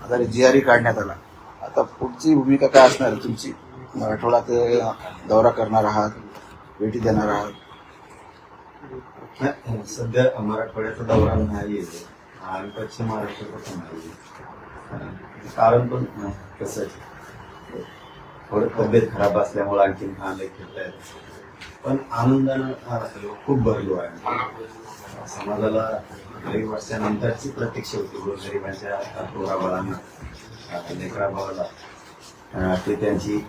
आता GRE काढण्यात आला. आता पुढची भूमिका काय असणार तुमची? मराठवाडा ते दौरा करणार आहात, भेटी देणार आहात? सध्या मराठवाड्याचा दौरा नाही आणि पश्चिम महाराष्ट्राचा पण नाही. कारण पण कसं आहे, थोडं तब्येत खराब असल्यामुळे आणखीन नाही फिरता येत. पण आनंदानं खूप भरलो आहे. समाजाला काही वर्षानंतरची प्रतीक्षा होती गोरगरिबांच्या पोराबाळांना, लेकरा भावाला, ते त्यांची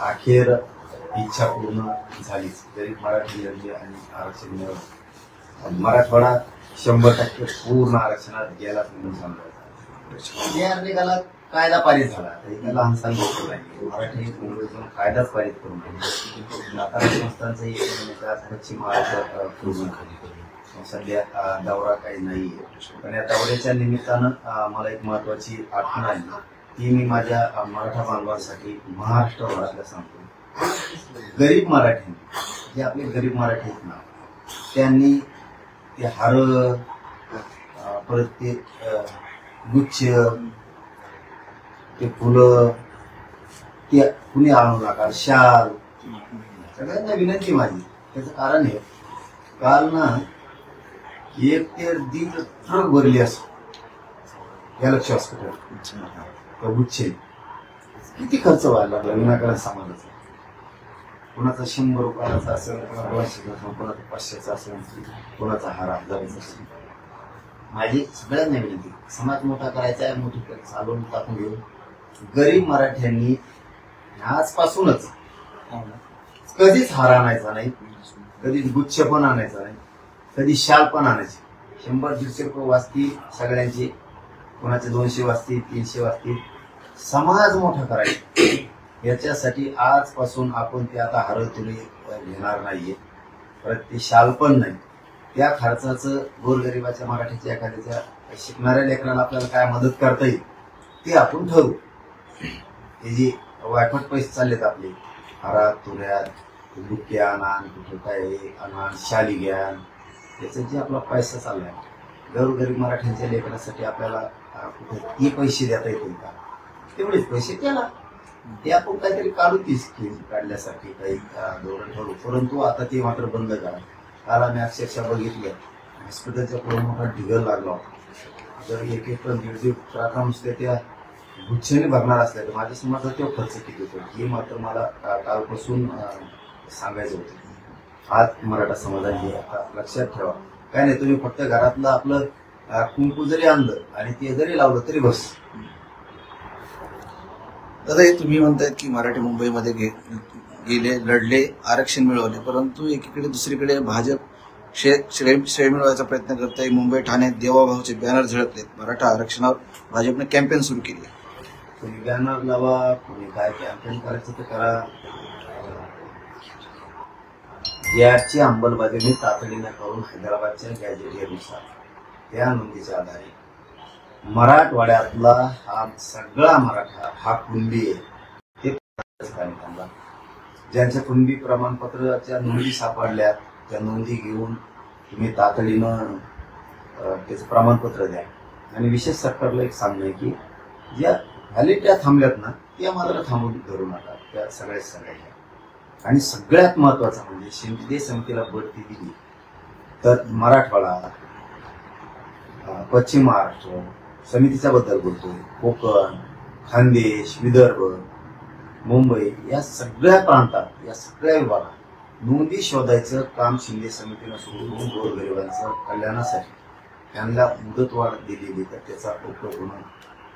अखेर इच्छा पूर्ण झालीच. जरी मराठी लढली आणि आरक्षण मिळवलं, मराठवाडा 100% पूर्ण आरक्षणात गेला म्हणून समजायचा. या निकाला कायदा पारित झाला. एका लहानसा गोष्ट नाही, मराठी मुंबईतून कायदाच पारित करून सातारा संस्थांचाही पश्चिम महाराष्ट्रात पूर्ण सध्या दौरा काही नाहीये. पण या दौऱ्याच्या निमित्तानं मला एक महत्वाची आठवण आली, ती मी माझ्या मराठा बांधवांसाठी महाराष्ट्रभरातल्या सांगतो. गरीब मराठी, जे आपले गरीब मराठी आहेत ना, त्यांनी ते हार, परत ते गुच्छ, ते फुलं, ते कुणी आणू नका, शाल, सगळ्यांना विनंती माझी. त्याचं कारण आहे, काल ना 1 ते 1.5 ट्रक भरली असं गॅलेक्सी हॉस्पिटल गुच्छे. किती खर्च व्हायला लागला विनाकारण समाजाचा. कोणाचा 100 रुपयाचा असेल, कोणाचा 200, कोणाचा 500चा असेल, कोणाचा 1000चा असेल. माझी सगळ्यांना विनंती, समाज मोठा करायचा आहे, मोठी चालवून टाकून घेऊन गरीब मराठ्यांनी आजपासूनच कधीच हार आणायचा नाही, कधीच गुच्छ पण आणायचा नाही, कधी शाल पण आणायची. 100-150 रुपये वाचतील सगळ्यांचे, कोणाचे 200 वाचतील, 300 वाचतील. समाज मोठा करायचा, याच्यासाठी आजपासून आपण ते आता हार तुले घेणार नाहीये, परत ते शाल पण नाही. त्या खर्चाचं गोरगरिबाच्या मराठीच्या एखाद्याच्या शिकणाऱ्या लेकराला आपल्याला काय मदत करता येईल ते आपण ठरवू. हे जे वायफट पैसे चाललेत आपले, हारात तुऱ्यात, बुक्के आणान, कुठे काय आणान, शाली घ्यान, त्याचा जे आपला पैसा चाललाय गोरगरीब मराठ्यांच्या लेकरासाठी आपल्याला कुठे ते पैसे देता येतील का? तेवढेच पैसे त्याला ते आपण काहीतरी काढू, ती स्कीम काढण्यासाठी काही धोरण ठरवू. परंतु आता ते मात्र बंद करा. काल आम्ही अक्षरशः बघितलं, हॉस्पिटलच्या पुढे मोठा ढिगल लागला. जर 1-1 टन 1.5 ट्रक नुसते त्या गुच्छेने भरणार असल्या तर माझ्या समाजात तो खर्च किती होतो हे मात्र मला कालपासून सांगायचं होतं. आज मराठा समाजाने आता लक्षात ठेवा, काय नाही, तुम्ही फक्त घरातलं आपलं कुंकू जरी आणलं आणि ते जरी लावलं तरी बस. दादा, हे तुम्ही म्हणतायत की मराठी मुंबईमध्ये गेले, लढले, आरक्षण मिळवले, परंतु एकीकडे दुसरीकडे भाजप श्रेय मिळवायचा प्रयत्न करताय. मुंबई ठाण्यात देवाभाऊचे बॅनर झळकलेत. मराठा आरक्षणावर भाजपने कॅम्पेन सुरू केली. तुम्ही बॅनर लावा, कोणी काय कॅम्पेन करायचं तर करा. याची अंमलबजावणी तातडीने करून हैदराबादच्या गॅजेटियरनुसार त्या नोंदीच्या आधारे मराठवाड्यातला हा सगळा मराठा हा कुणबी आहे. ते ज्यांच्या कुणबी प्रमाणपत्राच्या नोंदी सापडल्या त्या नोंदी घेऊन तुम्ही तातडीनं त्याचं प्रमाणपत्र द्या. आणि विशेष सरकारला एक सांगणं आहे की ज्या व्हॅलिडिटी थांबल्यात ना त्या मात्र थांबून धरू नका, त्या सगळ्या. आणि सगळ्यात महत्वाचं म्हणजे शिंदे समितीला बढती दिली तर मराठवाडा, पश्चिम महाराष्ट्र समितीच्या बद्दल बोलतोय, कोकण, खानदेश, विदर्भ, मुंबई या सगळ्या प्रांतात, या सगळ्या विभागात नोंदी शोधायचं काम शिंदे समितीनं सुरू करून गोरगरिबांचं कल्याणासाठी त्यांना मुदतवाढ दिलेली, तर त्याचा उपयोग होणं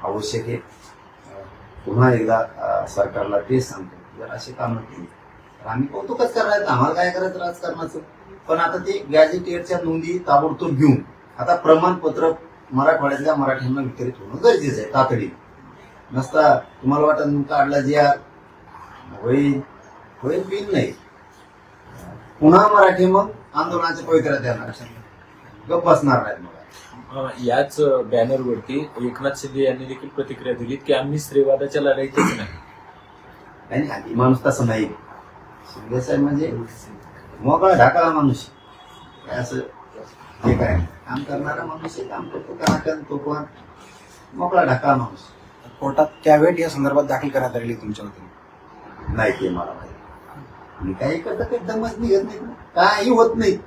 आवश्यक आहे. पुन्हा एकदा सरकारला तेच सांगतो, जर असे कामं केली तर आम्ही कौतुकच करणार, आम्हाला काय करायचं राजकारणाचं. पण आता ते गॅजेटियरच्या नोंदी ताबडतोब घेऊन आता प्रमाणपत्र मराठवाड्यातल्या मराठ्यांना वितरित होणं गरजेचं आहे तातडी. नसता तुम्हाला वाटत काढला जे होईल बिल नाही, पुन्हा मराठी मग आंदोलनाच्या पवित्र्यात येणार, गप्प बसणार नाहीत. मग याच बॅनरवरती एकनाथ शिंदे यांनी देखील प्रतिक्रिया दिली की आम्ही स्त्रीवादाच्या लढाईतच नाही. आणि माणूस तसं नाही. शिंदे साहेब म्हणजे मोकळा ढाकळा माणूस, असं जे काय काम करणारा माणूस आहे, काम करतो का तो पण मोकळा ढाकळा माणूस. कोर्टात कॅव्हेट या संदर्भात दाखल करण्यात आलेली तुमच्या वतीने? नाही ते मला माहिती. मी काही करता काही दमच निघत नाही, काही होत नाही.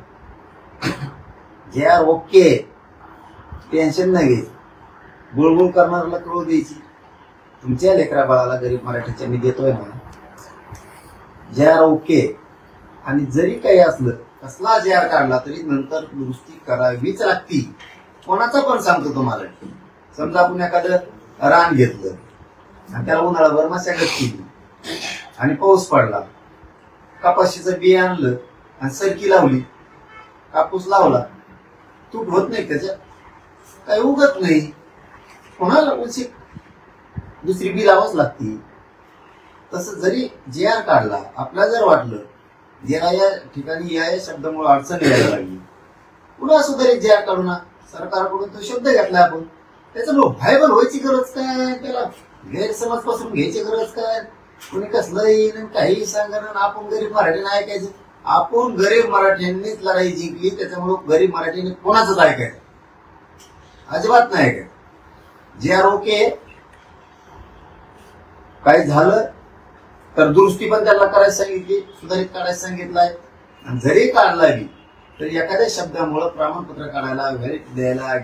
जे आर ओके, टेन्शन नाही घ्यायचं. बुळबुळ करणाऱ्याला कळू द्यायची. तुमच्या लेकरा बाळाला गरीब मराठीच्या मी देतोय ना, जे आर ओके. आणि जरी काही असलं, कसला जे आर काढला तरी नंतर दुरुस्ती करावीच लागती. कोणाचा पण सांगतो तुम्हाला. समजा आपण एखादं रान घेतलं आणि त्याला उन्हाळाभर मशागत केली आणि पाऊस पडला, कपाशीचं बी आणलं आणि सरकी लावली, कापूस लावला, तूट होत नाही, त्याच्यात काही उगत नाही. कोणाला दुसरी बी लावाच लागती. तसं जरी जे आर काढला, आपल्याला जर वाटलं ज्याला या ठिकाणी या शब्दामुळे अडचण यायला लागली, पुन्हा सुधारित जे आर काढू ना. सरकारकडून तो शब्द घेतला आपण, त्याच्यामुळे व्हायबल व्हायची गरज काय, त्याला गैरसमज पासून घ्यायची गरज काय. कोणी कसलं येईन काही सांगणार, आपण गरीब मराठी नाही ऐकायचं. आपण गरीब मराठ्यांनीच लढाई जिंकली, त्याच्यामुळे गरीब मराठीने कोणाचंच ऐकायचं अजिबात नाही ऐकायचं. जे आर ओके, काही झालं तर दुरुस्ती पण त्याला करायला सांगितली, सुधारित काढायला सांगितलंय. आणि जरी काढला बी तर एखाद्या शब्दामुळे प्रमाणपत्र काढायला, व्हॅलिडिटी द्यायला,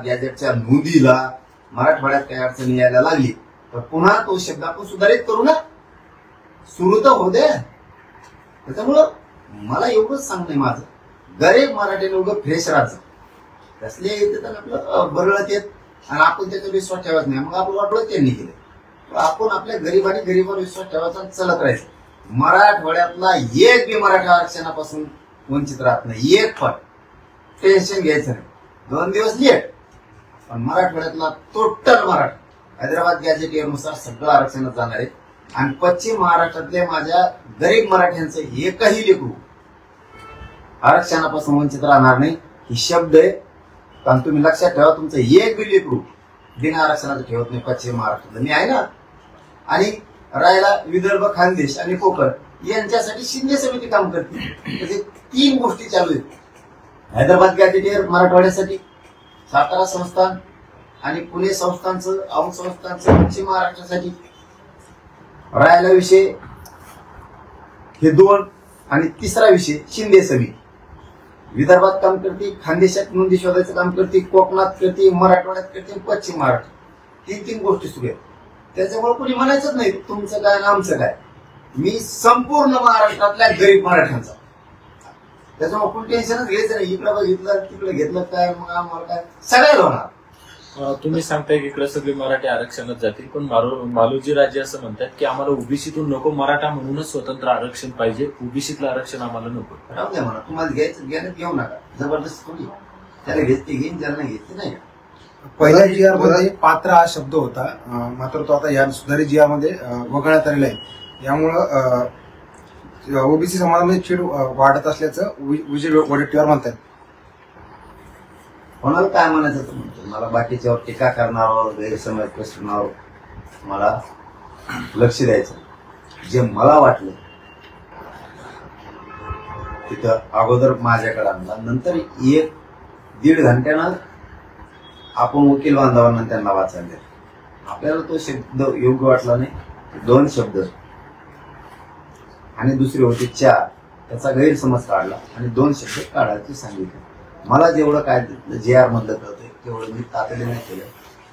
गॅजेटच्या नोंदीला मराठवाड्यात काही अडचणी यायला लागली तर पुन्हा तो शब्द आपण सुधारित करू ना. सुरू तर होऊ दे. त्याच्यामुळं मला एवढंच सांगणं आहे माझं, गरीब मराठीने उगं फ्रेश राहायचं. कसले येते तर आपलं बरळत येत आणि आपण त्याचा विश्वास ठेवायचा नाही. मग आपण वाटलं त्यांनी केलं. आपण आपल्या गरीबावर विश्वास ठेवायचा, चलत राहायचं. मराठवाड्यातला एक बी मराठा आरक्षणापासून वंचित राहत नाही, एक पण. टेन्शन घ्यायचं नाही. 2 दिवस लेट, पण मराठवाड्यातला टोटल मराठा हैदराबाद गॅजेटियरनुसार सगळं आरक्षणात जाणार आहे. आणि पश्चिम महाराष्ट्रातल्या माझ्या गरीब मराठ्यांचं एकही लेकरू आरक्षणापासून वंचित राहणार नाही. ही शब्द आहे. कारण तुम्ही लक्षात ठेवा, तुमचं एक बी लेकरू बिना आरक्षणाचं ठेवत नाही पश्चिम महाराष्ट्रात. मी आहे ना. आणि राहायला विदर्भ, खानदेश आणि कोकण यांच्यासाठी शिंदे समिती काम करते. म्हणजे 3 गोष्टी चालू आहेत. हैदराबाद गॅजेटियर मराठवाड्यासाठी, सातारा संस्थान आणि पुणे संस्थानचं, औंध संस्थानचं पश्चिम महाराष्ट्रासाठी. राहायला विषय हे 2. आणि तिसरा विषय शिंदे समिती. विदर्भात काम करते, खानदेशात नोंदी शोधायचं काम करते, कोकणात करते, मराठवाड्यात करते, पश्चिम महाराष्ट्र. 3 गोष्टी सुरू आहेत. त्याच्यामुळे कोणी म्हणायचंच नाही तुमचं काय ना आमचं काय. मी संपूर्ण महाराष्ट्रातल्या गरीब मराठ्यांचा. त्याच्यामुळे कोणी टेन्शनच घ्यायचं नाही. इकडे बघितलं तिकडे घेतलं काय, मग आम्हाला काय, सगळ्याला होणार. तुम्ही सांगताय की इकडे सगळे मराठी आरक्षणात जातील, पण मालोजी राजे असं म्हणतात की आम्हाला ओबीसीतून नको, मराठा म्हणूनच स्वतंत्र आरक्षण पाहिजे, ओबीसीतलं आरक्षण आम्हाला नको. राहू द्या म्हणा, तुम्हाला घ्यायचं घेण्यात घेऊ नका. जबरदस्त कोणी त्याला घेते घेईन, ज्यांना घेते नाही. पहिल्या जी आर मध्ये पात्र हा शब्द होता, मात्र तो आता या सुधारित जी आर मध्ये वगळण्यात आलेला आहे. यामुळं ओबीसी समाजामध्ये चीड वाढत असल्याचं विजय वडेट्टीवार म्हणतात. कोणाला काय म्हणायचं तर म्हणतो. मला बाकीच्यावर टीका करणाऱ्यावर, गैरसमज पसरवणाऱ्यावर मला लक्ष द्यायचं. जे मला वाटलं तिथं अगोदर माझ्याकडे आणला, नंतर 1-1.5 घंट्यानं आपण वकील बांधवांना त्यांना वाचायला. आपल्याला तो शब्द योग्य वाटला नाही. 2 शब्द आणि दुसरी होती 4, त्याचा गैरसमज काढला आणि 2 शब्द काढायचे सांगितले. मला जेवढं काय जे आर मधलं कळतंय तेवढं मी तातडीने केलं.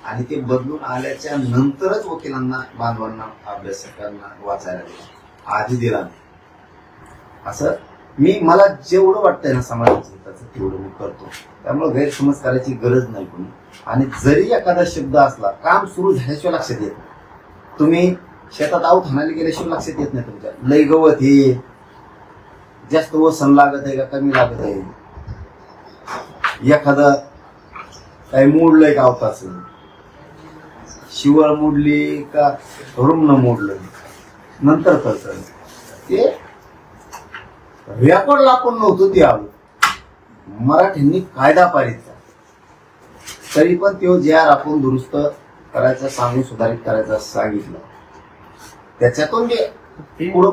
आणि ते बदलून आल्याच्या नंतरच वकिलांना, बांधवांना, अभ्यासकांना वाचायला दिला, आधी दिला नाही. असं मला जेवढं वाटतंय ना समाजाचं हिताचं तेवढं मी करतो. त्यामुळे गैरसमज करायची गरज नाही कोणी. आणि जरी एखादा शब्द असला, काम सुरू झाल्याशिवाय लक्षात येत नाही. तुम्ही शेतात आऊत हाणायला गेल्याशिवाय लक्षात येत नाही तुमच्या. लय गवत हे, जास्त वसन लागत आहे का कमी लागत आहे, एखादं काही मोडलंय का अवताचं, शिवळ मोडली का रुग्ण मोडलं, नंतर कळतं. ते रेकॉर्डला आपण नव्हतं ते आलो. मराठ्यांनी कायदा पारित केला तरी पण तो जे आर आपण दुरुस्त करायचा सांगून सुधारित करायचा सांगितलं. त्याच्यातून जे पुढं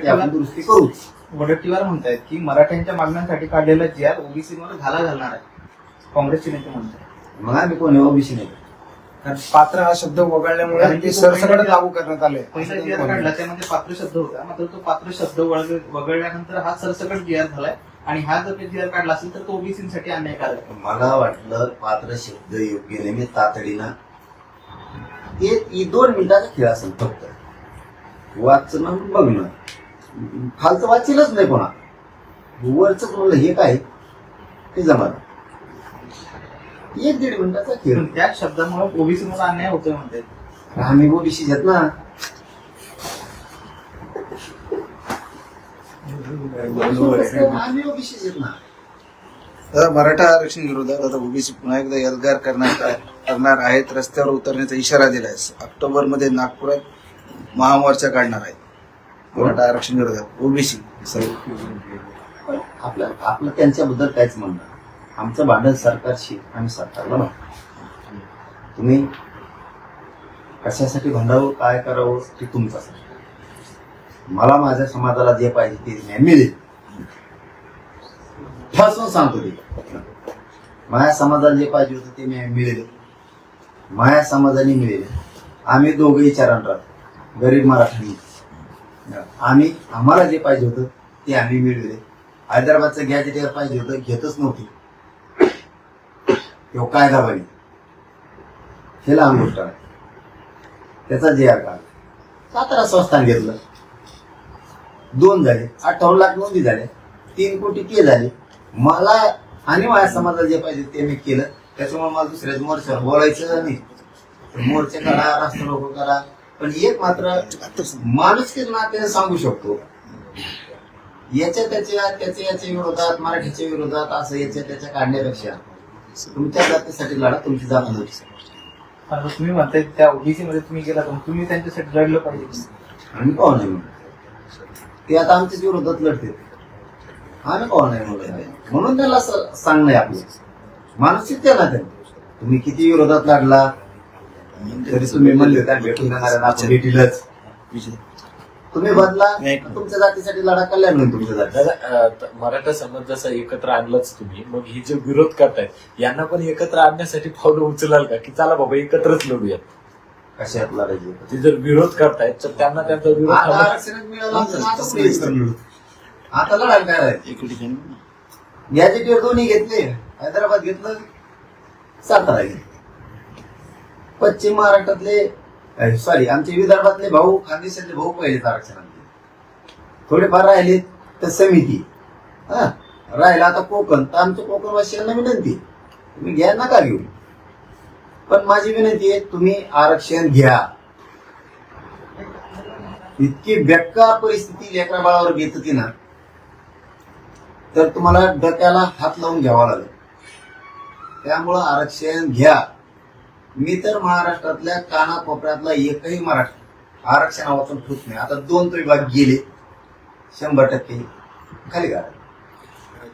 आपण दुरुस्ती करू. वडेट्टीवार म्हणतायत की मराठ्यांच्या मागण्यांसाठी काढलेला जी आर ओबीसी मध्ये घाला घालणार आहे. काँग्रेसचे नेते म्हणतात. मग आम्ही कोणी ओबीसी नाही. कारण पात्र हा शब्द वगळल्यामुळे कारण की ते तो सरसकट पहिला लागू करण्यात आले पहिला जी आर काढला त्यामध्ये पात्र शब्द होता, मात्र तो पात्र शब्द वगळल्यानंतर हा सरसकट जी आर झालाय आणि हा जर जी आर काढला असेल तर तो ओबीसीसाठी अन्यायकारक आहे. मला वाटलं पात्र शब्द योग्य नाही, मी तातडीनं ते 2 मिनिटाचा खेळ असेल फक्त वाचणं बघणं, खालचं वाचलंच नाही कोणा, वरच म्हणलं हे काय ते जमत 1-1.5 मिनिटाचा खेळ. पण त्या शब्दामुळे ओबीसी मध्ये अन्याय होतोय म्हणते. आम्ही ओबीसी घेत ना, आम्ही ओबीसी घेत ना. आता मराठा आरक्षण विरोधात आता ओबीसी पुन्हा एकदा एल्गार करणार आहेत, रस्त्यावर उतरण्याचा इशारा दिलाय. ऑक्टोबरमध्ये नागपुरात महामोर्चा काढणार आहेत मराठा आरक्षण विरोधात ओबीसी. आपलं त्यांच्याबद्दल काहीच म्हणणं, आमचं भांडण सरकारशी, आम्ही सरकारला भांडतो. तुम्ही कशासाठी भांडावं काय करावं ते तुमचं असेल. मला माझ्या समाजाला जे पाहिजे ते न्याय मिळेल, ठासून सांगतो ते. माझ्या समाजाला जे पाहिजे होतं ते न्याय मिळेल, माझ्या समाजाने मिळेल. आम्ही दोघेही चरण राहतो, गरीब मराठी. आम्हाला जे पाहिजे होतं ते आम्ही मिळवले. हैदराबादचं गॅजेटियर पाहिजे होतं, घेतच नव्हती. किंवा कायदा बनी हे लहान गोष्ट आहे. त्याचा जे आर काढला, 17 संस्थान घेतलं, 2 झाले, 58 लाख नोंदी झाल्या, 3 कोटी ते झाले. मला आणि माझ्या समाजाला जे पाहिजे ते मी केलं. त्याच्यामुळे मला दुसऱ्याच मोर्चावर बोलायचं नाही. मोर्चे करा, रास्ता रोको करा, पण एक मात्र माणूस नात्याने सांगू शकतो, याच्या विरोधात, मराठीच्या विरोधात असं याच्या त्याच्या काढण्यापेक्षा तुमच्या जातीसाठी लढा, तुमची जात नव्हती. आता तुम्ही म्हणताय त्या ओबीसी मध्ये तुम्ही गेला तर तुम्ही त्यांच्यासाठी लढलं पाहिजे. आम्ही कोण नाही ते आता आमच्याच विरोधात लढते, आम्ही कोण नाही म्हणून त्याला सांगणं आहे आपलं. मानसिक त्याला तुम्ही किती विरोधात लढला तरी तुम्ही म्हणले त्या भेटून जाणाऱ्या आपण भेटीलच. तुम्ही बदला, तुमच्या जातीसाठी लढा, कल्याण होईल तुमच्या जाती. मराठा समाज जसा एकत्र आणलाच तुम्ही, मग ही जे विरोध करतायत यांना पण एकत्र आणण्यासाठी पावलं उचलाल का, की चला बाबा एकत्रच लढूयात? कशात लढायची? ते जर विरोध करतायत तर त्यांना त्यांचा विरोध आता लढायला काय राहील? गॅजेटियर दोन्ही घेतले, हैदराबाद घेतलं, सातारा घेतलं. पश्चिम महाराष्ट्रातले आमचे विदर्भातले भाऊ, खानदेशातले भाऊ पहिलेच आरक्षण थोडेफार राहिले तर समिती राहिला. आता कोकण, तर आमच्या कोकणवासियांना विनंती, तुम्ही घ्या नका घेऊ, पण माझी विनंती आहे तुम्ही आरक्षण घ्या. इतकी बेकार परिस्थिती लेकरा बाळावर येत होती ना, तर तुम्हाला डोक्याला हात लावून घ्यावा लागेल. त्यामुळं आरक्षण घ्या. मी तर महाराष्ट्रातल्या कानाकोपऱ्यातला एकही मराठा आरक्षण वाचून ठेवत नाही. आता 2 विभाग गेले, 100% खाली गाडा.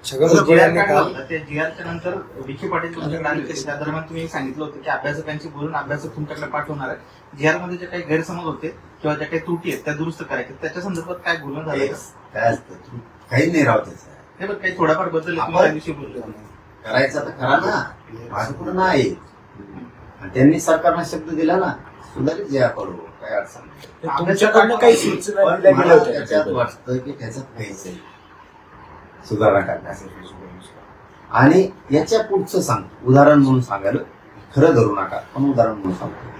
त्या जीआरच्या नंतर विखे पाटील तुमच्याकडे आले होते, त्या दरम्यान तुम्ही सांगितलं होतं की अभ्यासकांची बोलून अभ्यासक तुमच्याकडे पाठवणार आहे. जीआर मध्ये जे काही गैरसमज होते किंवा ज्या काही त्रुटी आहेत त्या दुरुस्त करायच्या, त्याच्या संदर्भात काय बोलणं झालं? काय असतं काही नाही राहत हे बघ, काही थोडाफार बदल दिवशी बोलले करायचं तर करा ना, माझं कुठं नाही. त्यांनी सरकारनं शब्द दिला ना, सुधारित जे करू, काय अडचण नाही. तुमच्याकडनं काही सूचना दिल्या गेल्या होत्या? त्याच्यात वाटतं की त्याच्यात काहीच आहे सुधारणा करण्यासाठी. आणि याच्या पुढचं सांगतो, उदाहरण म्हणून सांगायला खरं धरू नका, पण उदाहरण म्हणून सांगतो.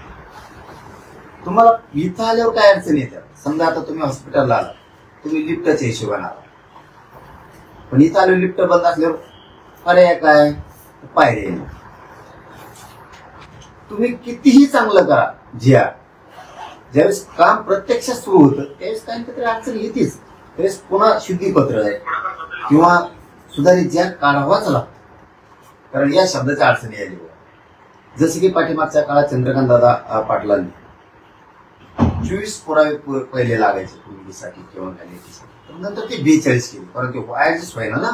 तुम्हाला इथं आल्यावर काय अडचण येतात? समजा आता तुम्ही हॉस्पिटलला आला, तुम्ही लिफ्टच्या हिशोबाने आला, पण इथं आलो लिफ्ट बंद असल्यावर पर्याय काय? पायरे. तुम्ही कितीही चांगलं करा, ज्यावेळेस काम प्रत्यक्षात सुरू होतं त्यावेळेस काहीतरी अडचण येतेच. त्यावेळेस पुन्हा शुद्धीपत्र आहे किंवा सुधारित ज्या काढावाच लागतो, कारण या शब्दाच्या अडचणी आली. जसे की पाठीमागच्या काळात चंद्रकांत दादा पाटलांनी 24 पुरावे पहिले लागायचे पूर्वीसाठी किंवा तर नंतर ते 42 केले, परंतु ऍडजस्ट व्हायला ना,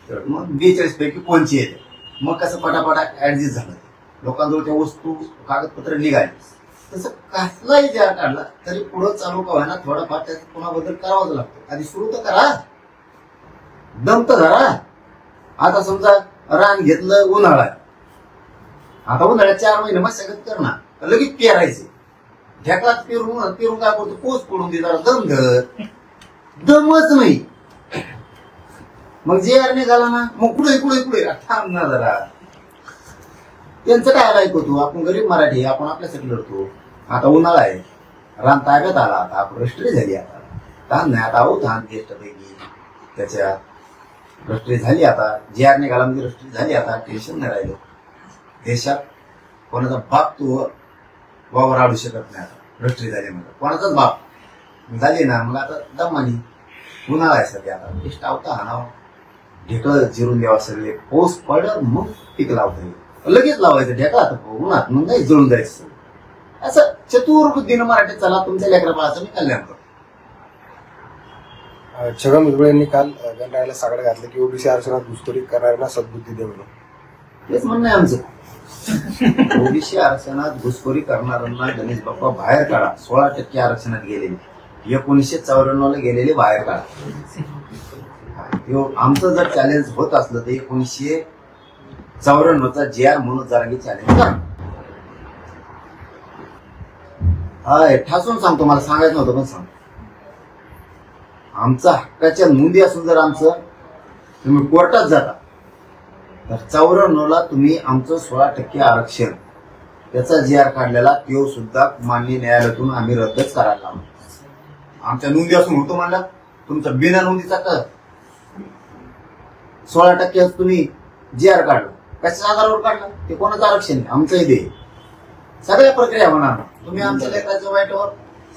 तर मग 42 पैकी 5 येते. मग कसं पटापटा ऍडजस्ट झालं, लोकांजवळ त्या वस्तू कागदपत्र निघाली. तसं कसलाही जे काढला तरी पुढं चालू का व्हायना थोडाफार त्याचा पुन्हा बदल करावाच लागतो. आधी सुरू तर करा, दम तर धरा. आता समजा रान घेतलं, उन्हाळा आता उन्हाळ्यात 4 महिने मशागत कर ना, लगेच पेरायचे. ढेकळात पेरून पेरून काय करतो, पोच पडून दे, जरा दम धर, दमच नाही. मग जे आर निघाला ना, मग पुढे पुढे पुढे थांब ना जरा. त्यांचं काय ऐकतो तू, आपण गरीब मराठी, आपण आपल्यासाठी लढतो. आता उन्हाळा आहे, रान ताब्यात आला, आता आपण रष्ट्री झाली. आता ताण नाही, आता आहो ताण ज्येष्ठपैकी त्याच्यात रष्ट्री झाली. आता जे आर निघाला म्हणजे रष्ट्री झाली. आता टेन्शन नाही राहिलं. देशात कोणाचा बाप तू वावर आडू शकत नाही. आता रष्ट्री झाली म्हणजे कोणाचाच बाप झाली ना, मग आता दमानी उन्हाळा आहे सध्या. आता टेस्ट आवता हाणावं, ढेकळं जिरून द्यावा, सगळे पाऊस पडलं मग पीक लावता येईल. लगेच लावायचं ढेकळा, आता उन्हात मग नाही जळून जायचं. असं चतुर बुद्धीनं मराठीत चला, तुमच्या लेकराबाळाचं मी कल्याण करतो. छगन भुजबळ यांनी काल गणरायाला साकडं घातलं की ओबीसी आरक्षणात घुसखोरी करणाऱ्यांना सद्बुद्धी दे म्हणून. तेच म्हणणं आहे आमचं. ओबीसी आरक्षणात घुसखोरी करणाऱ्यांना गणेश बाप्पा बाहेर काढा. 16% आरक्षणात गेलेले, 1994 ला गेलेले बाहेर काढा. आमचं जर चॅलेंज होत असलं तर 1994चा JR म्हणून जरांगी चॅलेंज करा. हा ठासून सांगतो, मला सांगायचं नव्हतं पण सांगतो. आमचा हक्काच्या नोंदी असून जर आमचं तुम्ही कोर्टात जाता तर 94ला तुम्ही आमचं 16% आरक्षण त्याचा JR काढलेला तो सुद्धा मान्य न्यायालयातून आम्ही रद्दच करायला लावलो. आमच्या नोंदी असून होतो म्हणला, तुमचा बिना नोंदीचा का 16% तुम्ही JR काढलं, कशा आधारावर काढलं, ते कोणाचं आरक्षण आहे, आमचं इथे सगळ्या प्रक्रिया होणार. तुम्ही आमच्या लेकराच्या वाईटावर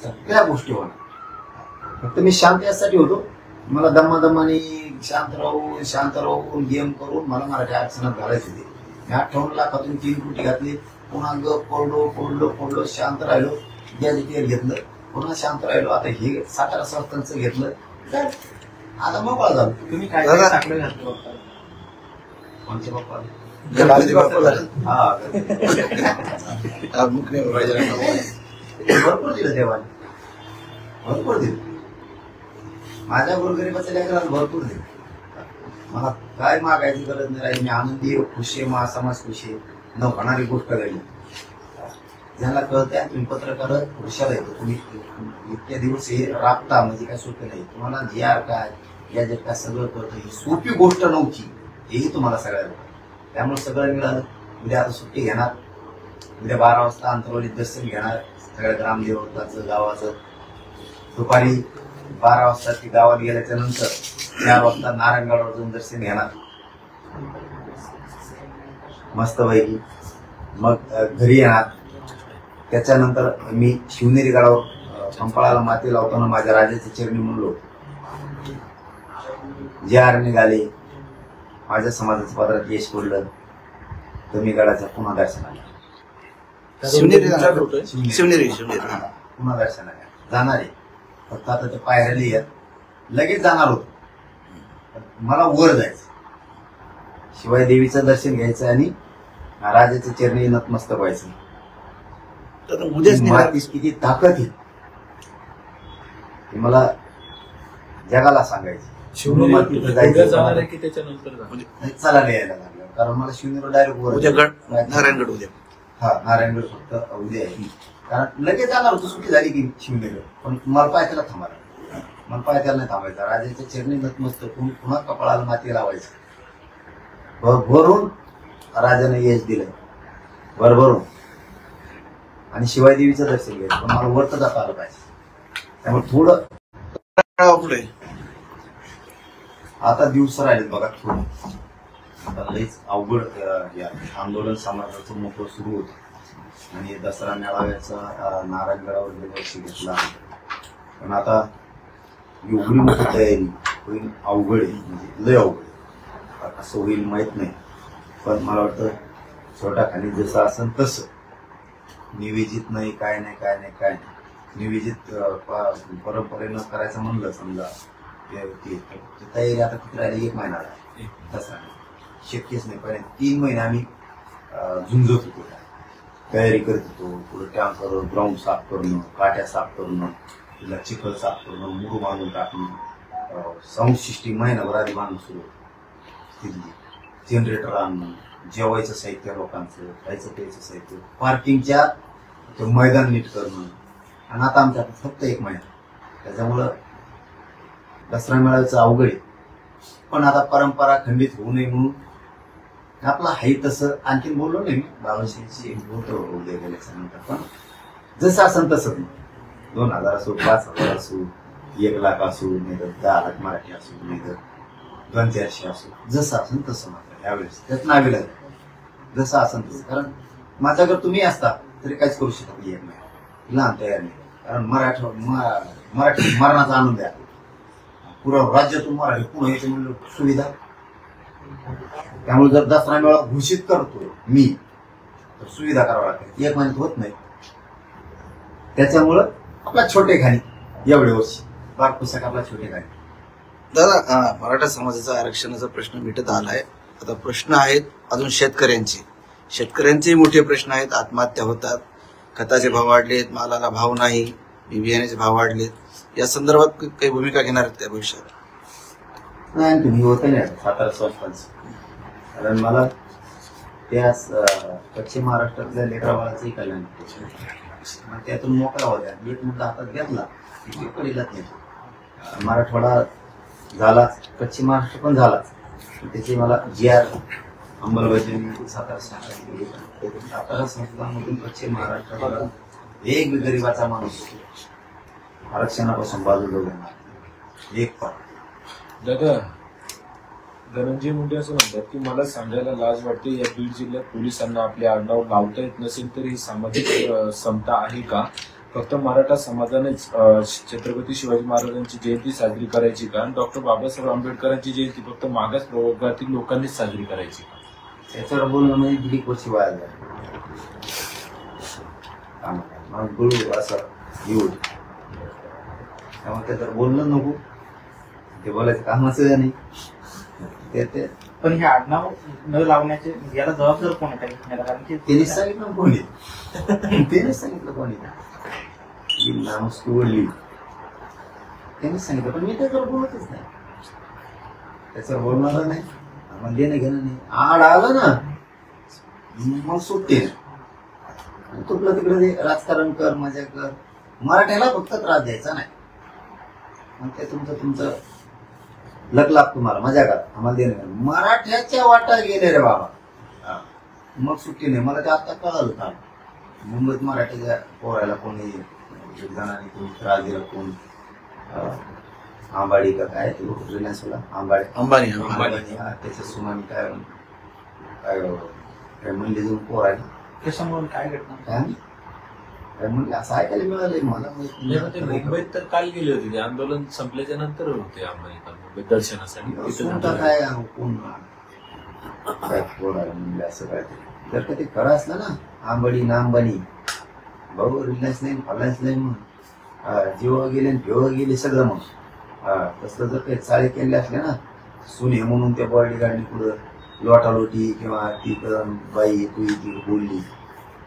सगळ्या गोष्टी होणार. फक्त मी शांत यासाठी होतो, मला दमादमाने शांत राहून गेम करून मला मराठी आरक्षणात घालायचे होते. मी 58 लाखातून 3 कोटी घातले, पुन्हा पडलो शांत राहिलो, गॅजेटियर घेतलं, पुन्हा शांत राहिलो. आता हे 17 संस्थांचं घेतलं, आता मोकळा झालो. तुम्ही काय काय टाकलं घातलं बाप्पा? कोणच्या बाप्पा? गणपती बाप्पा हा, मुख्य भरपूर दिलं देवाने, भरपूर दिलं. माझ्या गोरगरिबाच्या लेकराला भरपूर दिलं. मला काय मागायची गरज नाही राहिली. मी आनंदी खुशी आहे, महासमाज खुशी आहे. न होणारी गोष्ट घडली. ज्यांना कळते, तुम्ही पत्रकार हुशार येतो, तुम्ही इतक्या दिवस हे राबता म्हणजे काय सोपे नाही. तुम्हाला JR काय गॅजेट काय सगळं कळतं. ही सोपी गोष्ट नव्हती, हेही तुम्हाला सगळ्याला. त्यामुळे सगळं मिळालं. उद्या आता सुट्टी घेणार, उद्या 12 वाजता अंतरवालीत दर्शन घेणार सगळ्या ग्रामदेवताचं गावाचं. दुपारी 12 वाजता ती गावात गेल्याच्या नंतर 4 वाजता नारायणगडावर जाऊन दर्शन घेणार मस्तपैकी. मग घरी येणार. त्याच्यानंतर मी शिवनेरी गडावर पंपाळाला माती लावताना माझ्या राजाच्या चरणी म्हणलो, JR निघाले, माझ्या समाजाच्या पदरात यश पडलं, तर मी गडाच्या पुन्हा दर्शनाला शिवनेरी पुन्हा दर्शनाला जाणार आहे. फक्त आता त्या पायऱ्याला येत लगेच जाणार होतो. मला वर जायचं, शिवाय देवीचं दर्शन घ्यायचं आणि राजाच्या चरणी नतमस्तक व्हायचं. उद्याच मातीत किती ताकद आहे ते मला जगाला सांगायचं. शिवनेरी जाणार आहे की त्याच्यानंतर चालायला यायला लागलं, कारण मला शिवनेरी डायरेक्ट उद्या नारायणगड उद्या. हा, नारायणगड फक्त उद्या आहे. कारण लगेच जाणार होतो, सुट्टी झाली की शिवनेरी. पण मला पायथ्याला थांबायला, मला पायथ्याला नाही थांबायचं. राजाच्या चरणी नतमस्तक होऊन पुन्हा कपाळाला माती लावायचं. भरभरून राजाने यश दिलंय, भरभरून. आणि शिवाय देवीचं दर्शन घ्यायचं, पण मला वरत जाता आलं पाहिजे. त्यामुळे थोडं पुढे आता दिवस राहिलेत बघा. थोडं आता लईच अवघड आंदोलन समाजाचं मोठं सुरू होतं. आणि दसरा मेळाव्याचा नारायणगडावर गेल्या वर्षी घेतला. पण आता एवढी मोठी तयारी होईल, अवघड आहे, म्हणजे लय अवघड आहे. असं होईल माहित नाही, पण मला वाटतं छोटा खाली जसं असेल तसं. निवेदित नाही, काय नाही. निवेदित परंपरेनं करायचं म्हणलं समजा तयारी आता किती राहिली, 1 महिना आहे. तसं शक्यच नाही. पहिले 3 महिने आम्ही झुंजत होतो, तयारी करत होतो. पुढे टँकर ग्राउंड साफ करणं, काट्या साफ करणं, तिला चिखल साफ करणं, मूळ बांधून टाकणं, साऊंड सिस्टीम महिनाभर आधी बांधणं सुरू होतं. जनरेटर आणणं, जेवायचं साहित्य लोकांचं, खायचं प्यायचं साहित्य, पार्किंगच्या मैदान नीट करणं. आणि आता आमच्या फक्त 1 महिना, त्याच्यामुळं दसरा मेळाव्याचं अवघड आहे. पण आता परंपरा खंडित होऊ नये म्हणून आपला हाई तसं आणखीन बोललो नाही, बाबाशीची होतं उद्या गेल्याच्या नंतर. पण जसं असेल तसं 2000 असो, 5000 असो, 1 लाख असो, नाही तर 10 लाख मराठी असो, नाही तर 200-400 असो, जसं असेल तसं. मात्र यावेळेस त्यात नावी लागेल जसं असेल तसं. कारण माझ्याकडे तुम्ही असता तरी काहीच करू शकत नाही, लहान तयार नाही. कारण मराठी मरणाचा आनंद आहे. पुरा राज्यातून मराठी पुणे यायचं म्हणलं सुविधा. त्यामुळे जर दसरा मेळावा घोषित करतो मी, तर सुविधा करावं लागते. 1 महिन्यात होत नाही. त्याच्यामुळं आपला छोटे खाणी एवढे वर्षी बाग पुस्तक आपला छोटे खाणी. दादा, मराठा समाजाचा आरक्षणाचा प्रश्न मिटत आलाय. आता प्रश्न आहेत अजून शेतकऱ्यांचे मोठे प्रश्न आहेत. आत्महत्या होतात, खताचे भाव वाढलेत, मालाला भाव नाही, बियाण्याचे भाव वाढलेत. या संदर्भात काही भूमिका घेणार आहेत त्या भविष्यात? नाही, आणखी मी होतं नाही सातारा स्वस्तांच. कारण मला त्या पश्चिम महाराष्ट्रातल्या लेकराबाळाचंही कल्याण होतं. त्यातून मोकळा होत्या. एक मुद्दा हातात घेतला की पडीलाच नाही. मराठवाडा झालाच, पश्चिम महाराष्ट्र पण झालाच. त्याची मला GR अंमलबजावणी सातारा संस्थांमधून पश्चिम महाराष्ट्राला एक गरीबाचा माणूस आरक्षणापासून बाजूला घेणार एक पण. दादा, धनंजय मुंडे असं म्हणतात की मला सांगायला लाज वाटते, या बीड जिल्ह्यात पोलिसांना आपले आडनाव लावता येत नसेल तर ही सामाजिक समता आहे का? फक्त मराठा समाजानेच छत्रपती शिवाजी महाराजांची जयंती साजरी करायची का? डॉक्टर बाबासाहेब आंबेडकरांची जयंती फक्त मागास प्रवर्गातील लोकांनीच साजरी करायची का? त्याच्यावर बोलणं म्हणजे दीड वर्षी वाया झालं. असं येऊन त्यामुळे त्याच्यावर बोलणं नको, ते बोलायचं कामाचं नाही. ते पण हे आडनाव न लावण्याचे याला जबाबदार कोण आहे? कारण की त्यांनीच सांगितलं कोणी, त्यांनीच सांगितलं कोणी नामस्की बोलली, त्यांनीच सांगितलं. पण मी त्याच्यावर बोलतच नाही, त्याच्यावर बोलणार नाही. आम्हाला देणं घेणं नाही. आड आलं ना मग सुटते. तुला तिकडे राजकारण कर, मजा कर. मराठ्याला फक्त त्रास द्यायचा नाही. मग ते तुमचं लक लाग तुम्हाला, मजा करा, आम्हाला देणं घेणं. मराठ्याच्या वाटा गेले रे बाबा, मग सुट्टी नाही. मला ते आता कळालं का मुंबईत मराठीच्या पोरायला कोणी एक जणांनी कोणी त्रास दिला, कोण आंबाडी का काय रिलायन्सला अंबानी त्याच्या सुमानी काय म्हणले जाऊन पोरायला कशामुळे काय घटना काय म्हणले असं ऐकायला मिळालंय मला. मुंबईत तर काल गेले होते, ते आंदोलन संपल्याच्या नंतर होते अंबानी काल मुंबईत दर्शनासाठी. काय कोण काय पोरायला म्हणले असं काय? जर का ते खरं असलं ना, आंबाडी ना अंबानी भाऊ, रिलायन्स नाही, फलायन्स नाही, मग जीवा गेले भेवा गेले सगळं. मग तसं जर काही चाळे केले असले ना, सुने म्हणून त्या बॉडी गाडी पुढं लोटालोटी किंवा ती बाई तू ती बोलली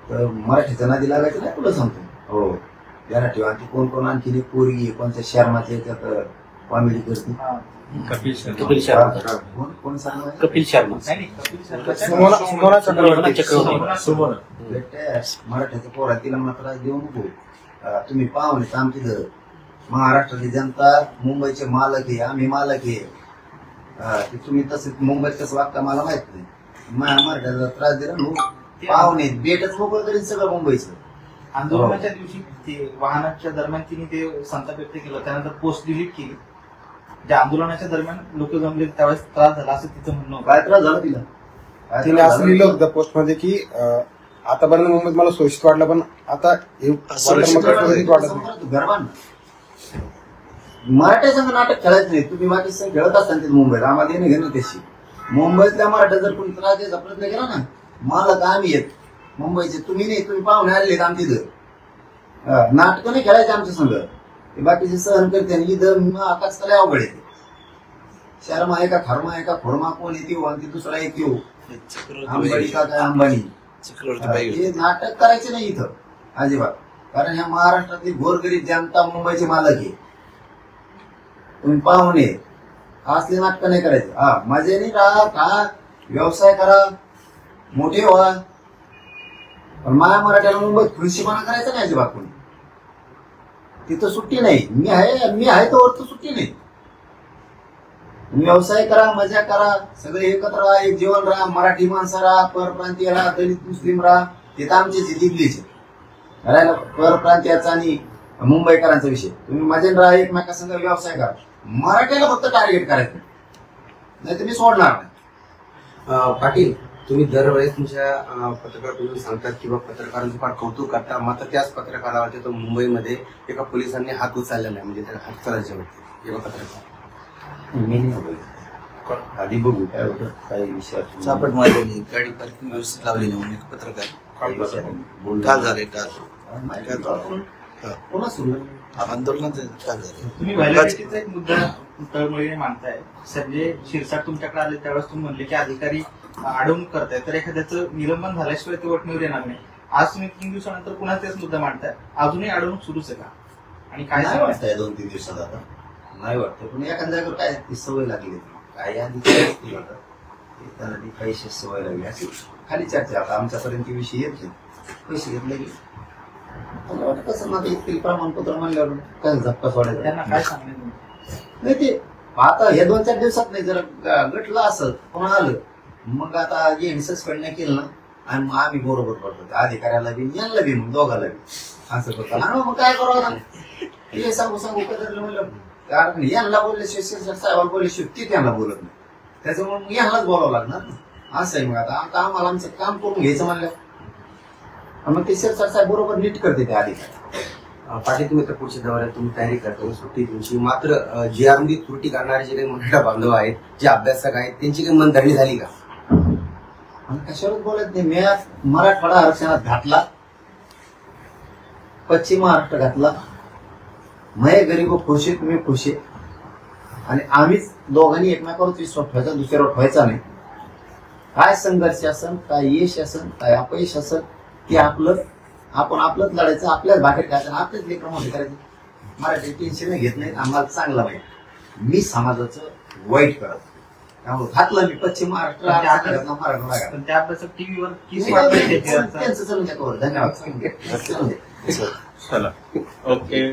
तर मराठीचा नादी लागायचं नाही. तुला सांगतो हो, त्यांना ठेवा. ती कोण कोण आणखी एक पोरगी कोणत्या शर्माच्या याच्यात कॉमेडी करते, कपिल शर्मा. कोण सांगा? कपिल शर्मा. सुमना चक्रवर्ती. सुमन. मराठ्याच्या पोरा तिला मला त्रास देऊ नको. तुम्ही पाहुणे आमची घर, महाराष्ट्रातली जनता मुंबईचे मालक आहे, आम्ही मालक आहे. तुम्ही तसं मुंबईत कसं वागता मला माहित नाही. मराठ्याचा त्रास दिला नो पाहुणे बेटच मोकळं करीन सगळं मुंबईचं. आंदोलनाच्या दिवशी ते वाहनाच्या दरम्यान तिने ते संताप व्यक्त केलं, त्यानंतर पोस्ट डिलीट केली. ज्या आंदोलनाच्या दरम्यान लोक जमले त्यावेळेस त्रास झाला असं तिचं म्हणणं होतं. काय त्रास झाला तिला? तिने असं लिहिलं होतं पोस्ट मध्ये की आतापर्यंत मुंबईत मला सुरक्षित वाटलं, पण आता गरबान मराठ्या संघ नाटक खेळायचं नाही. तुम्ही बाकी संघ खेळत असताना मुंबईत आम्हाला येणं घेणं त्याशी. मुंबईतल्या मराठा जर कोणी त्रास द्यायचा प्रयत्न केला ना, मालक आम्ही येत मुंबईचे, तुम्ही नाही. तुम्ही पाहुणे आलेत आमच्या इथं, नाटक नाही खेळायचे आमच्या संघ. ते बाकीचे सहन करते आणि इथं आकाश तले अवघड येते. शर्मा आहे का खर्मा आहे का खोरमा कोण येते आणि दुसरा येते अंबानी का काय अंबानी. हे नाटक करायचे नाही इथं अजिबात. कारण ह्या महाराष्ट्रातली गोरगरीब जनता मुंबईचे मालक आहे. तुम्ही पाहुणे असले नाटक नाही करायचे. मजेने राहा, खा, व्यवसाय करा, मोठे व्हा, पण माझ्या मराठ्याला मुंबईत खुर्शीपणा करायचा नाही अजिबात कोणी. तिथं सुट्टी नाही. मी आहे तर वरती सुट्टी नाही. व्यवसाय करा, मजा करा, सगळे एकत्र राहा, एक जीवन राहा, मराठी माणसं राहा, परप्रांतीय राहा, दलित मुस्लिम राहा. तिथं आमचे दिल्लीचे राहायला परप्रांतीयाचा आणि मुंबईकरांचा विषय. तुम्ही मजेन राहा, एकमेकांसंग व्यवसाय करा. मराठ्याला फक्त टार्गेट करायचं नाही तर मी सोडणार नाही. पाटील, तुम्ही दरवेळेस तुमच्या पत्रकार परिषदेत सांगतात किंवा पत्रकारांचं फार कौतुक करता, मात्र त्याच पत्रकारावरती तो मुंबईमध्ये एका पोलिसांनी हात उचलला नाही, म्हणजे त्याला हात करायचे होते एका पत्रकार. मी नाही बोलत. आधी बघू काय होतं, काही विषय सापट मारलेली, गाडी पार्किंग व्यवस्थित लावलेली म्हणून एक पत्रकार काल झाले. पुन्हा सुरू आंदोलनाचं काल झाले. तुम्ही व्हॅलिडिटीचा एक मुद्दा तळमळीने मांडताय. संजय शिरसाट तुमच्याकडे आले त्यावेळेस तुम्ही म्हणले की अधिकारी अडवणूक करताय, तर एखाद्याचं निलंबन झाल्याशिवाय ते वटणीवर येणार नाही. आज तुम्ही 3 दिवसानंतर पुन्हा तेच मुद्दा मांडताय. अजूनही अडवणूक सुरूच आहे का? आणि काय नाही सांगताय? वाटतंय 2-3 दिवसात आता नाही वाटतं. पण एखाद्या जागेवर काय ती सवय लागली, काय आधी त्यांना ती पैसे सवय लागली अशी खाली चर्चा. आता आमच्यापर्यंत विषय येत नाही. पैसे घेतले की मला वाटतं कसं ना इतके प्रमाणपत्र म्हणल्यावर काय झपका सोडायचा त्यांना काय सांगणे तुम्ही? नाही. ते आता हे 2-4 दिवसात नाही, जर गटलं असं कोणा आलं मग आता जे सस्पेंड नाही केलं ना, आणि मग आम्ही बरोबर करतो अधिकाऱ्याला बी यांना बी मग दोघाला बी असं करतो. आणि मग काय करावं ना, हे सांगू कदरलं म्हणलं, कारण यांना बोलल्याशिवाय शिरसाट साहेबांना बोलल्याशिवाय ती त्यांना बोलत नाही. त्याच्यामुळे मग यांनाच बोलावं लागणार ना. असं आहे. मग आता आम्हाला आमचं काम करून घ्यायचं म्हणलं, मग ते शिरसाट साहेब बरोबर नीट करते ते अधिकारी. पाटील, तुम्ही तर पुढच्या दौऱ्यात तुम्ही तयारी करता, सुट्टी तुमची, मात्र जी आर मध्ये त्रुटी करणारे जे काही मराठा बांधव आहेत, जे अभ्यासक आहेत, त्यांची काही मनधरणी झाली का? आणि कशावरच बोलत नाही. मी मराठवाडा आरक्षणात घातला, पश्चिम महाराष्ट्र घातला, मय गरीब खुशी तुम्ही खुशी, आणि आम्हीच दोघांनी एकमेकावरच विश्वास ठेवायचा, दुसऱ्यावर ठेवायचा नाही. काय संघर्ष असेल, काय यश असेल, काय अपयश असेल, ते आपण आपलंच लढायचं, आपल्याच बाहेर घ्यायचं, आपल्याच लेकर मोठे करायचे. मराठी टेन्शन घेत नाही. आम्हाला चांगला माहिती, मी समाजाचं वाईट करत, त्यामुळे घातलं मी पश्चिम महाराष्ट्र मराठवाडा. पण त्या अभ्यासक टीव्हीवर त्यांचं चलून त्याच्यावर. धन्यवाद. चला, ओके.